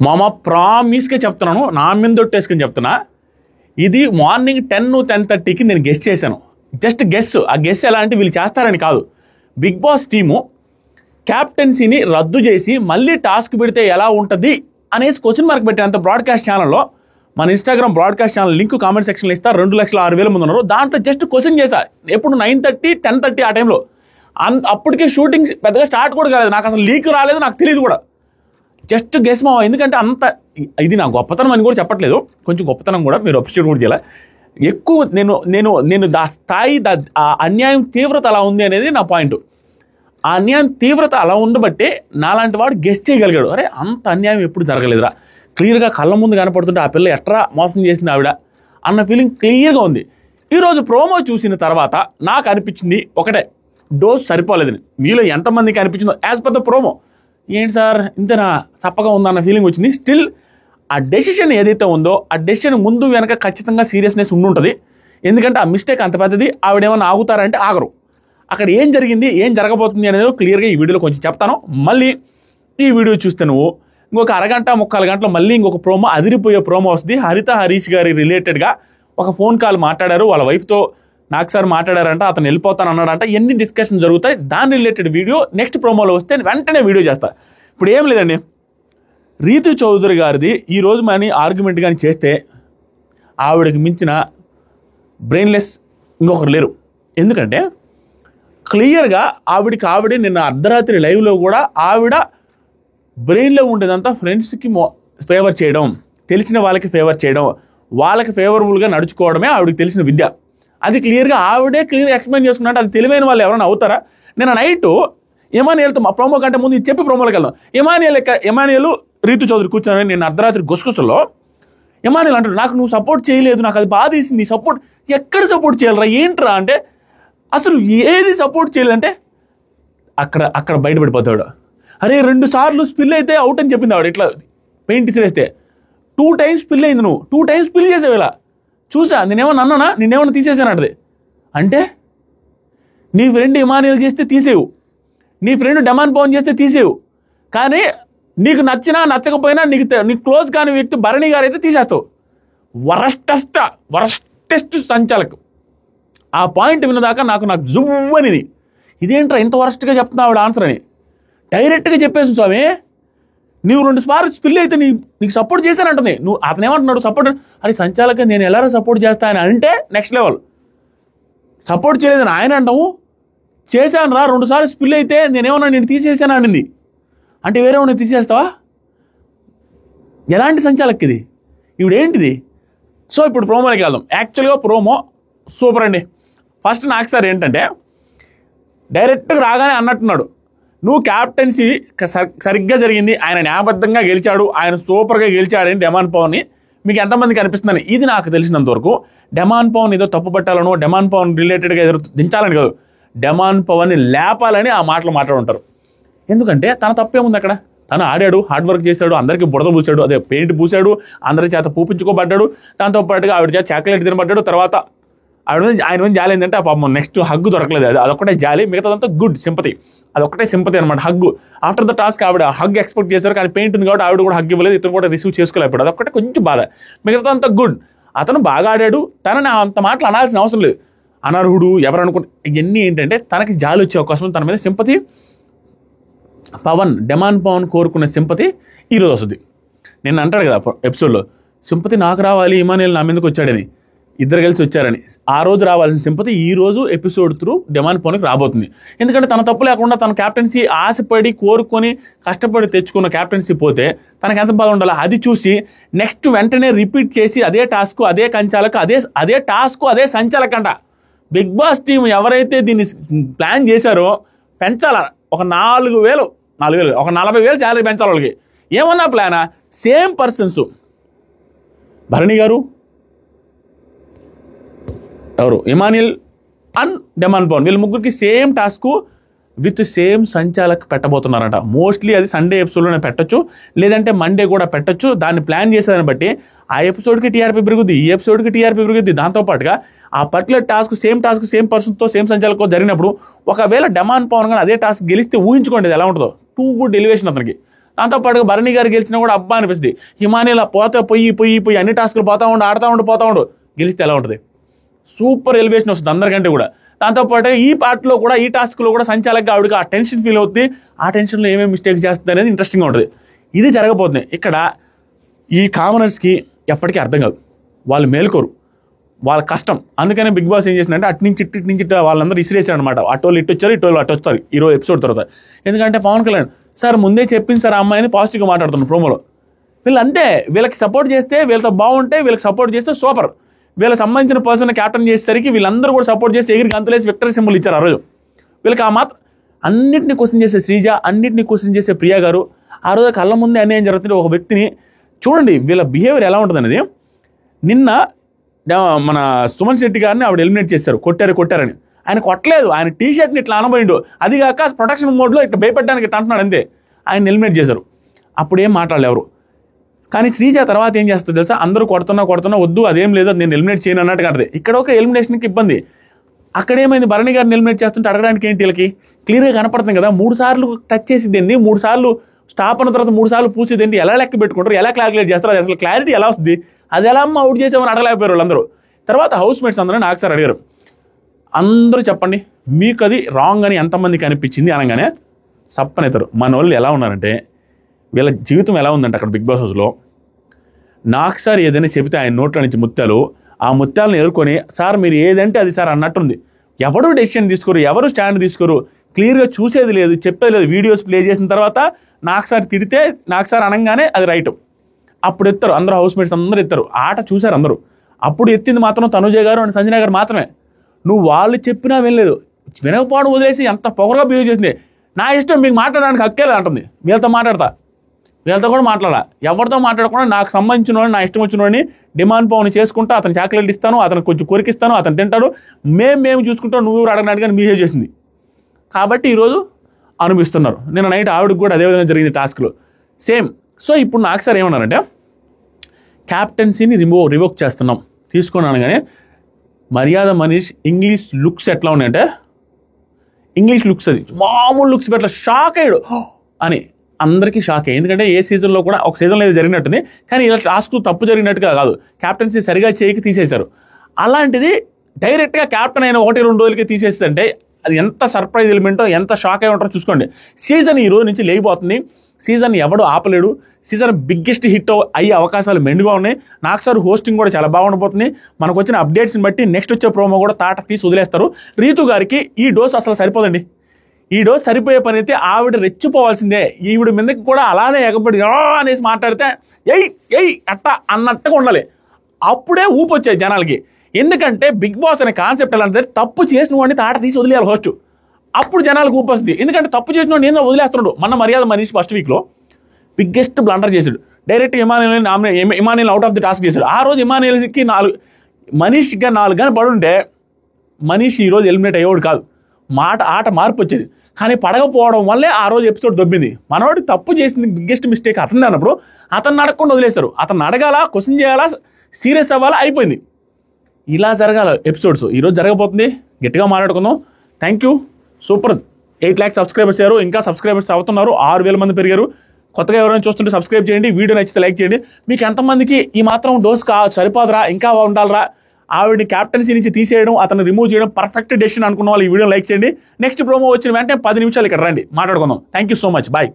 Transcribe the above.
మామ ప్రామిస్గా చెప్తున్నాను, నా మీద దొట్టేసుకుని చెప్తున్నా, ఇది మార్నింగ్ 10-10:30కి నేను గెస్ చేశాను. Just guess. ఆ గెస్ ఎలా అంటే వీళ్ళు చేస్తారని కాదు, బిగ్ బాస్ టీము క్యాప్టెన్సీని రద్దు చేసి మళ్ళీ టాస్క్ పెడితే ఎలా ఉంటుంది అనేసి క్వశ్చన్ మార్క్ పెట్టినంత బ్రాడ్కాస్ట్ ఛానల్లో, మన Instagram broadcast channel link comment సెక్షన్లో ఇస్తారు. 2,06,000 మంది ఉన్నారు. దాంట్లో జస్ట్ క్వశ్చన్ చేశా. ఎప్పుడు 9:30, 10:30 ఆ టైంలో. అప్పటికే షూటింగ్ పెద్దగా స్టార్ట్ కూడా కాలేదు. నాకు అసలు లీక్ రాలేదు, నాకు తెలియదు కూడా. జస్ట్ గెస్ మావా. ఎందుకంటే అంత ఇది నా గొప్పతనం అని కూడా చెప్పట్లేదు, కొంచెం గొప్పతనం కూడా మీరు అప్రిషియేట్ కూడా చేయాలి. ఎక్కువ నేను దా స్థాయి ఆ అన్యాయం తీవ్రత అలా ఉంది అనేది నా పాయింట్. ఆ అన్యాయం తీవ్రత అలా ఉండబట్టే నాలాంటి వాడు గెస్ చేయగలిగాడు. అరే అంత అన్యాయం ఎప్పుడు జరగలేదురా, క్లియర్గా కళ్ళ ముందు కనపడుతుంటే ఆ పిల్ల ఎట్రా మోసం చేసింది ఆవిడ అన్న ఫీలింగ్ క్లియర్గా ఉంది. ఈరోజు ప్రోమో చూసిన తర్వాత నాకు అనిపించింది ఒకటే, డోస్ సరిపోలేదని. మీలో ఎంతమందికి అనిపించిందో యాజ్ పర్ ద ప్రోమో, ఏంటి సార్ ఇంతనా చప్పగా ఉందన్న ఫీలింగ్ వచ్చింది. స్టిల్ ఆ డెసిషన్ ఏదైతే ఉందో ఆ డెసిషన్ ముందు వెనక ఖచ్చితంగా సీరియస్నెస్ ఉండుంటుంది. ఎందుకంటే ఆ మిస్టేక్ అంత పెద్దది. ఆవిడేమన్నా ఆగుతారంటే ఆగరు. అక్కడ ఏం జరిగింది, ఏం జరగబోతుంది అనేది క్లియర్గా ఈ వీడియోలో కొంచెం చెప్తాను. మళ్ళీ ఈ వీడియో చూస్తే నువ్వు ఇంకొక అరగంట 3/4 గంటలో మళ్ళీ ఇంకొక ప్రోమో, అదిరిపోయే ప్రోమో వస్తుంది. హరిత హరీష్ గారి రిలేటెడ్గా ఒక ఫోన్ కాల్ మాట్లాడారు, వాళ్ళ వైఫ్తో నాకు సార్ మాట్లాడారంట, అతను వెళ్ళిపోతాను అన్నాడంట. ఎన్ని డిస్కషన్ జరుగుతాయి, దాని రిలేటెడ్ వీడియో నెక్స్ట్ ప్రోమోలో వస్తే వెంటనే వీడియో చేస్తా. ఇప్పుడు ఏం లేదండి, రీతు చౌదరి గారిది ఈరోజు మనీ ఆర్గ్యుమెంట్ కానీ చేస్తే ఆవిడకి మించిన బ్రెయిన్లెస్ ఇంకొకరు లేరు. ఎందుకంటే క్లియర్గా ఆవిడే నిన్న అర్ధరాత్రి లైవ్లో కూడా ఆవిడ బ్రెయిన్లో ఉండేదంతా ఫ్రెండ్స్కి ఫేవర్ చేయడం, తెలిసిన వాళ్ళకి ఫేవర్ చేయడం, వాళ్ళకి ఫేవరబుల్గా నడుచుకోవడమే ఆవిడకి తెలిసిన విద్య. అది క్లియర్గా క్లియర్గా ఎక్స్ప్లెయిన్ చేసుకున్నట్టు. అది తెలివైన వాళ్ళు ఎవరైనా అవుతారా? నేను నైట్ ఎమానియల్తో మా ప్రోమో కంటే ముందు చెప్పి ప్రోమోలోకి వెళ్దాం. ఎమానియల్ రీతు చౌదరి కూర్చొని నేను అర్ధరాత్రి గుసగుసల్లో ఎమానియల్ అంటాడు, నాకు నువ్వు సపోర్ట్ చేయలేదు, నాకు అది బాధేసింది. సపోర్ట్ ఎక్కడ సపోర్ట్ చేయాలరా, ఏంట్రా అంటే అసలు ఏది సపోర్ట్ చేయలేదంటే అక్కడ బయటపడిపోతాడు. అరే 2 సార్లు స్పిల్ అయితే అవుట్ అని చెప్పింది ఆవిడ. ఇట్లా పెయింట్ ఇసిరేస్తే 2 టైమ్స్ స్పిల్ అయింది, నువ్వు 2 టైమ్స్ స్పిల్ చేసావు. ఇలా చూసా, నేనేమన్నా అన్నానా, నిన్నేమన్నా తీసేసాను అంటది. అంటే నీ ఫ్రెండ్ ఇమానియల్ చేస్తే తీసేవు, నీ ఫ్రెండ్ డెమాన్ పవన్ చేస్తే తీసేవు, కానీ నీకు నచ్చినా నచ్చకపోయినా నీకు క్లోజ్ కాని వ్యక్తి భరణి గారు అయితే తీసేస్తావు. వరస్టెస్ట్ సంచాలకు. ఆ పాయింట్ విన్నదాకా నాకు జువ్వనిది, ఇదేంట్రా ఇంత వరస్ట్గా చెప్తున్నా ఆవిడ ఆన్సర్ అని. డైరెక్ట్గా చెప్పేసి స్వామి, నువ్వు 2 సార్లు స్పిల్ అయితే నీకు సపోర్ట్ చేశానంటుంది. నువ్వు అతను ఏమంటున్నాడు, సపోర్ట్ అని సంచాలక నేను ఎలా సపోర్ట్ చేస్తానని అంటే నెక్స్ట్ లెవెల్. సపోర్ట్ చేయలేదని ఆయన అంటాము, చేశాను రా 2 సార్లు స్పిల్ అయితే నేనేమన్నా నేను తీసేసాను అనింది. అంటే వేరే ఉన్నా తీసేస్తావా? ఎలాంటి సంచాలక్ ఇది, ఇవిడేంటిది? సో ఇప్పుడు ప్రోమోలోకి వెళ్దాం. యాక్చువల్గా ప్రోమో సూపర్ అండి. ఫస్ట్ నాకు సార్ ఏంటంటే డైరెక్ట్గా రాగానే అన్నట్టున్నాడు, నువ్వు క్యాప్టెన్సీ సరిగ్గా జరిగింది, ఆయన న్యాయబద్ధంగా గెలిచాడు, ఆయన సూపర్గా గెలిచాడని డెమాన్ పవన్ని మీకు ఎంతమందికి అనిపిస్తుందని. ఇది నాకు తెలిసినంత వరకు డెమాన్ పవన్ ఏదో తప్పు పట్టాలనో డెమాన్ పవన్ రిలేటెడ్గా ఎదురు దించాలని కాదు, డెమాన్ పవన్ని లేపాలని ఆ మాటలు మాట్లాడుంటారు. ఎందుకంటే తన తప్పేముంది అక్కడ? తను ఆడాడు, హార్డ్ వర్క్ చేశాడు, అందరికీ బుడద పూసాడు, అదే పెయింట్ పూసాడు, అందరి చేత పూపించుకోబడ్డాడు, దాంతో పాటుగా ఆవిడ చేత చాక్లెట్ తినబడ్డాడు. తర్వాత ఆయన మీద జాలి ఏంటంటే ఆ పాపం నెక్స్ట్ హగ్గు దొరకలేదు, అదొక్కటే జాలి, మిగతాదంతా గుడ్ సింపతి. అదొక్కటే సింపతి అనమాట, హగ్గు. ఆఫ్టర్ ద టాస్క్ ఆవిడ హగ్ ఎక్స్పెక్ట్ చేశారు, కానీ పెయింట్ ఉంది కాబట్టి ఆవిడ కూడా హగ్ ఇవ్వలేదు, ఇతను కూడా రిసీవ్ చేసుకోలేకపోయాడు. అదొక్కటే కొంచెం బాధ, మిగతాదంతా గుడ్. అతను బాగా ఆడాడు, తనని అంత మాటలు అనాల్సిన అవసరం లేదు. అనర్హుడు ఎవరు అనుకుంటే ఇవన్నీ ఏంటంటే తనకి జాలి వచ్చే అవకాశం, తన మీద సింపతి డెమాన్ పవన్ కోరుకున్న సింపతి ఈరోజు వస్తుంది. నేను అంటాడు కదా ఎపిసోడ్లో, సింపతి నాకు రావాలి, ఇమానియల్ నా మీదకి వచ్చాడని, ఇద్దరు కలిసి వచ్చారని. ఆ రోజు రావాల్సిన సింపతి ఈ రోజు ఎపిసోడ్ త్రూ డెమాన్ పవన్కి రాబోతుంది. ఎందుకంటే తన తప్పు లేకుండా తన క్యాప్టెన్సీ ఆశపడి కోరుకొని కష్టపడి తెచ్చుకున్న క్యాప్టెన్సీ పోతే తనకు ఎంత బాధ ఉండాలి. అది చూసి నెక్స్ట్ వెంటనే రిపీట్ చేసి అదే టాస్క్, అదే కంచాలకు, అదే టాస్క్, అదే సంచాలకంట. బిగ్ బాస్ టీం ఎవరైతే దీన్ని ప్లాన్ చేశారో పెంచాల, ఒక 4,000 ఒక 40,000 శాలరీ పెంచాలి వాళ్ళకి. ఏమన్నా ప్లానా? సేమ్ పర్సన్స్, భరణి గారు, ఎవరు ఇమానియల్ అండ్ డెమాన్ పవన్, వీళ్ళ ముగ్గురికి సేమ్ టాస్క్ విత్ సేమ్ సంచాలక్ పెట్టబోతున్నారట. మోస్ట్లీ అది సండే ఎపిసోడ్లోనే పెట్టచ్చు, లేదంటే మండే కూడా పెట్టచ్చు. దాన్ని ప్లాన్ చేసేదాన్ని బట్టి ఆ ఎపిసోడ్కి టీఆర్పీ పెరుగుద్ది, ఈ ఎపిసోడ్కి టీఆర్పీ పెరుగుద్ది. దాంతోపాటుగా ఆ పర్టికులర్ టాస్క్ సేమ్ పర్సన్తో సేమ్ సంచాలకో జరిగినప్పుడు ఒకవేళ డెమాన్ పవన్ కానీ అదే టాస్క్ గెలిస్తే ఊహించుకోండి ఎలా ఉంటుందో. టూ గుడ్ ఎలివేషన్ అతనికి. దాంతోపాటుగా భరణి గారు గెలిచినా కూడా అబ్బా అనిపిస్తుంది. హిమానీలా పోయి అన్ని టాస్కులు ఆడుతూ ఉండు గెలిస్తే ఎలా ఉంటుంది? సూపర్ ఎలివేషన్ వస్తుంది అందరికంటే కూడా. దాంతోపాటు ఈ పార్ట్లో కూడా ఈ టాస్క్లో కూడా సంచాలకుగా ఆవిడకి ఆ టెన్షన్ ఫీల్ అవుతుంది. ఆ టెన్షన్లో ఏమేమి మిస్టేక్ చేస్తుంది అనేది ఇంట్రెస్టింగ్గా ఉంటుంది. ఇది జరగబోతుంది. ఇక్కడ ఈ కామనర్స్కి ఎప్పటికీ అర్థం కాదు, వాళ్ళు మేల్కోరు, వాళ్ళ కష్టం. అందుకనే బిగ్ బాస్ ఏం చేసిందంటే అటు నుంచి వాళ్ళందరూ ఇసిరేసారు అనమాట. అటోళ్ళు ఇటు వచ్చారు, ఇటోళ్ళు అటు వస్తారు ఈరోజు ఎపిసోడ్ తర్వాత. ఎందుకంటే పవన్ కళ్యాణ్ సార్ ముందే చెప్పింది సార్, ఆ అమ్మాయిని పాజిటివ్గా మాట్లాడుతున్నారు ప్రోమోలో. వీళ్ళు అంతే, వీళ్ళకి సపోర్ట్ చేస్తే, వీళ్ళతో బాగుంటే వీళ్ళకి సపోర్ట్ చేస్తే సూపర్. వీళ్ళకి సంబంధించిన పర్సన్ క్యాప్టెన్ చేసేసరికి వీళ్ళందరూ కూడా సపోర్ట్ చేసి ఎగిరి గంతులేసి విక్టరీ సింబల్ ఇచ్చారు ఆ రోజు. వీళ్ళకి ఆ మాత్రం అన్నింటినీ క్వశ్చన్ చేసే శ్రీజ, అన్నింటినీ క్వశ్చన్ చేసే ప్రియా గారు, ఆ రోజు కళ్ళ ముందే అన్యాయం జరుగుతుంది ఒక వ్యక్తిని. చూడండి వీళ్ళ బిహేవియర్ ఎలా ఉంటుంది అనేది. నిన్న మన సుమన్ శెట్టి గారిని ఆవిడ ఎలిమినేట్ చేశారు, కొట్టారని. ఆయన కొట్టలేదు, ఆయన టీ షర్ట్ని ఇట్లా అనబోయిండు. అది కాక ప్రొటెక్షన్ మోడ్లో ఇట్లా భయపెట్టడానికి ఇట్లా అంటున్నాడు అంతే. ఆయన ఎలిమినేట్ చేశారు. అప్పుడు ఏం మాట్లాడలేదు ఎవరు. కానీ శ్రీజ తర్వాత ఏం చేస్తుంది తెలుసా? అందరూ కొడుతున్నా వద్దు, అదేం లేదు, నేను ఎలిమినేట్ చేయను అన్నట్టు కాదు. ఇక్కడ ఒక ఎలిమినేషన్కి ఇబ్బంది. అక్కడేమైంది, భరణి గారిని ఎలిమినేట్ చేస్తుంటే అడగడానికి ఏంటి వీళ్ళకి క్లియర్గా కనపడుతుంది కదా. 3 సార్లు టచ్ చేసిద్దేంటి, 3 సార్లు స్టాప్ అన్న తర్వాత 3 సార్లు పూసేదేంటి, ఎలా లెక్క పెట్టుకుంటారు, ఎలా క్యాలిక్యులేట్ చేస్తారు, అది అసలు క్లారిటీ ఎలా వస్తుంది? అది ఎలా అమ్మ అవుట్ చేసామని అడగలేకపోయారు వాళ్ళందరూ. తర్వాత హౌస్ మేట్స్ అందరూ నాకు సార్ అడిగారు, అందరూ చెప్పండి మీకు అది రాంగ్ అని ఎంతమందికి అనిపించింది అనగానే సప్పనెత్తారు. మన వాళ్ళు ఎలా ఉన్నారంటే, వీళ్ళ జీవితం ఎలా ఉందంటే అక్కడ బిగ్ బాస్ హౌస్లో, నాకు సార్ ఏదైనా చెబితే ఆయన నోట్ల నుంచి ముత్యాలు, ఆ ముత్యాలను ఎదుర్కొని సార్ మీరు ఏదంటే అది సార్ అన్నట్టుంది. ఎవరు డెసిషన్ తీసుకోరు, ఎవరు స్టాండ్ తీసుకోరు, క్లియర్గా చూసేది లేదు, చెప్పేది లేదు. వీడియోస్ ప్లే చేసిన తర్వాత నాకు సార్ తిడితే, నాకు సార్ అనగానే అది రైట్. అప్పుడు ఎత్తారు అందరూ, హౌస్ మేట్స్ అందరూ ఎత్తారు. ఆట చూశారు అందరూ. అప్పుడు ఎత్తింది మాత్రం తనుజ గారు అండ్ సంజన గారు మాత్రమే. నువ్వు వాళ్ళు చెప్పినా వెళ్ళలేదు, వినకపోవడం వదిలేసి ఎంత పొగరుగా బిహేవ్ చేసింది. నా ఇష్టం, మీకు మాట్లాడడానికి హక్కేలా అంటుంది. వీళ్ళతో మాట్లాడతా, వీళ్ళతో కూడా మాట్లాడాలి. ఎవరితో మాట్లాడకుండా నాకు సంబంధించిన వాడిని, నా ఇష్టం వచ్చిన వాడిని డిమాండ్ పవన్ చేసుకుంటా, అతను చాక్లెట్ ఇస్తాను, అతను కొంచెం కొరికిస్తాను, అతను తింటాడు, మేము చూసుకుంటాం, నువ్వు అడగడానికి కానీ బిహేవ్ చేసింది. కాబట్టి ఈరోజు అనుభవిస్తున్నారు. నిన్న నైట్ ఆవిడకి కూడా అదేవిధంగా జరిగింది టాస్క్లో సేమ్. సో ఇప్పుడు నాకు సార్ ఏమన్నారంటే, క్యాప్టెన్సీని రివోక్ చేస్తున్నాం తీసుకున్నాను. కానీ మర్యాద మనీష్ ఇంగ్లీష్ లుక్స్ ఎట్లా ఉన్నాయంటే, ఇంగ్లీష్ లుక్స్ అది మామూలు లుక్స్ పెట్టలే, షాక్ అయ్యాడు అని అందరికీ షాక్ అయ్యి. ఎందుకంటే ఏ సీజన్లో కూడా ఒక సీజన్లో ఏదో జరిగినట్టుంది, కానీ ఇలా టాస్క్ తప్పు జరిగినట్టుగా కాదు, క్యాప్టెన్సీ సరిగా చేయకి తీసేశారు. అలాంటిది డైరెక్ట్గా క్యాప్టెన్ అయిన 1-2 రోజులకి తీసేస్తుంటే అది ఎంత సర్ప్రైజ్ ఎలిమెంటో, ఎంత షాక్ అయి ఉంటారో చూసుకోండి. సీజన్ ఈ రోజు నుంచి లేకపోతుంది. సీజన్ ఎవడు ఆపలేడు. సీజన్ బిగ్గెస్ట్ హిట్ అయ్యే అవకాశాలు మెండుగా ఉన్నాయి. నాకు సార్ హోస్టింగ్ కూడా చాలా బాగుండబోతుంది. మనకు వచ్చిన అప్డేట్స్ని బట్టి నెక్స్ట్ వచ్చే ప్రోమో కూడా తాట తీసి వదిలేస్తారు. రీతు గారికి ఈ డోస్ అసలు సరిపోదండి. ఈ డోస్ సరిపోయే పని అయితే ఆవిడ రెచ్చిపోవాల్సిందే. ఈవిడ మీదకి కూడా అలానే ఎగబడి అనేసి మాట్లాడితే ఎయ్ అట్ట అన్నట్టుగా ఉండాలి. అప్పుడే ఊపి వచ్చాయి జనాలకి. ఎందుకంటే బిగ్ బాస్ అనే కాన్సెప్ట్ ఎలా అంటే, తప్పు చేసిన వాడిని తాట తీసి వదిలేయాలి హోస్ట్. అప్పుడు జనాలకు ఊపి వస్తుంది. ఎందుకంటే తప్పు చేసిన వాడిని ఏదో వదిలేస్తున్నాడు. మన మర్యాద మనీష్ ఫస్ట్ వీక్లో బిగ్గెస్ట్ బ్లండర్ చేశాడు. Direct Emmanuel out of the task చేశాడు. ఆ రోజు ఇమానియల్కి మనీష్గా 4 గంటలు పడుంటే మనీష్ ఈరోజు ఎలిమినేట్ అయ్యేవాడు కాదు. ఆట మార్పు వచ్చేది. కానీ పడకపోవడం వల్లే ఆ రోజు ఎపిసోడ్ దొబ్బింది. మనవాడు తప్పు చేసింది బిగ్గెస్ట్ మిస్టేక్ అతను అన్నప్పుడు అతన్ని అడగకుండా వదిలేస్తారు. అతను అడగాల, క్వశ్చన్ చేయాలా, సీరియస్ అవ్వాలా, అయిపోయింది. ఇలా జరగాల ఎపిసోడ్స్. ఈరోజు జరగబోతుంది. గట్టిగా మాట్లాడుకుందాం. Thank you. Super. 8 lakhs subscribers అయ్యారు. ఇంకా సబ్స్క్రైబర్స్ అవుతున్నారు. 6,000 మంది పెరిగారు. కొత్తగా ఎవరైనా చూస్తుంటే సబ్స్క్రైబ్ చేయండి. వీడియో నచ్చితే లైక్ చేయండి. మీకు ఎంతమందికి ఈ మాత్రం డోస్ సరిపోదురా, ఇంకా ఉండాలరా, ఆవిడని క్యాప్టెన్సీ నుంచి తీసేయడం, అతను రిమూవ్ చేయడం పర్ఫెక్ట్ డెసిషన్ అనుకున్న వాళ్ళు ఈ వీడియో లైక్ చేయండి. నెక్స్ట్ ప్రోమో వచ్చిన వెంటనే 10 నిమిషాలు ఇక్కడ రండి, మాట్లాడుకుందాం. Thank you so much. Bye.